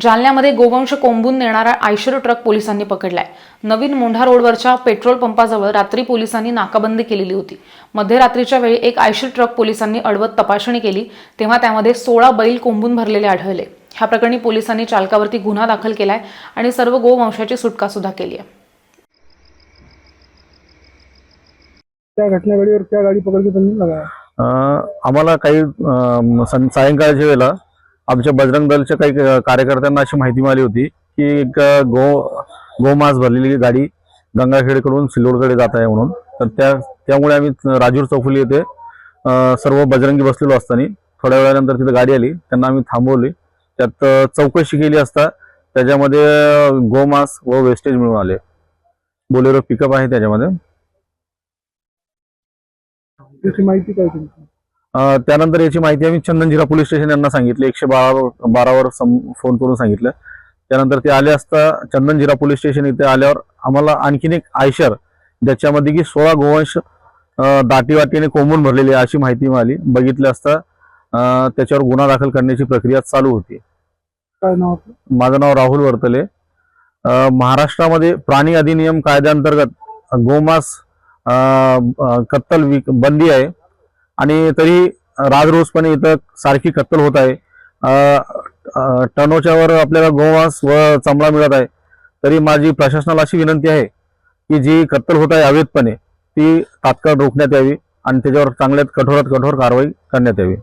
जालन्यामध्ये गोवंश कोंबून नेणारा Eicher truck पोलिसांनी पकडलाय। नवीन मोंढा रोडवरच्या पेट्रोल पंपाजवळ रात्री पोलिसांनी नाकाबंदी केलेली होती। मध्यरात्रीच्या वेळी एक आयशर ट्रक पोलिसांनी अडवत तपासणी केली तेव्हा त्यामध्ये 16 बैल कोंबून भरलेले आढळले। ह्या प्रकरणी पोलिसांनी चालकावरती गुन्हा दाखल केलाय आणि सर्व गोवंशाची सुटका सुद्धा केली आहे। त्या घटनेवेळेवर क्या गाडी पकडली त्यांनी लगाया? आम्हाला काही सायंकाळच्या वेळेला आमच्या बजरंग दलच्या काही कार्यकर्त्यांना अशी माहिती मिळाली होती की एक गोमांस भरलेली गाडी गंगाखेडकडून सिल्लोडकडे जात आहे म्हणून। तर त्यामुळे आम्ही राजूर चौफुली येथे सर्व बजरंगी बसलेलो असताना थोड्या वेळानंतर तिथे गाडी आली, त्यांना आम्ही थांबवली। त्यात चौकशी केली असता त्याच्यामध्ये गोमांस व वेस्टेज मिळून आले। बोलेरो पिकअप आहे त्याच्यामध्ये। त्याची माहिती काय तुमची? त्यानंतर याची माहिती आम्ही चंदनजिरा पोलीस स्टेशन यांना सांगितले, 112 वर फोन करून सांगितलं। त्यानंतर ते आले असता चंदनजिरा पोलीस स्टेशन इथे आल्यावर आम्हाला आणखीन एक आयशर ज्याच्यामध्ये की 16 गोवंश दाटीवाटीने कोंबून भरलेली अशी माहिती मिळाली। बघितलं असता त्याच्यावर गुन्हा दाखल करण्याची प्रक्रिया चालू होती। काय नाव? माझं नाव राहुल वर्तले। महाराष्ट्रामध्ये प्राणी अधिनियम कायद्याअंतर्गत गोमांस कत्तल बंदी आहे आणि तरी राजरोसपणे इथं सारखी कत्तल होत आहे। टनोच्या वर आपल्याला गोमांस व चमडा मिळत आहे। तरी माझी प्रशासनाला अशी विनंती आहे की जी कत्तल होत आहे अवैधपणे ती तात्काळ रोखण्यात यावी आणि त्याच्यावर चांगल्यात कठोरात कठोर कारवाई करण्यात यावी।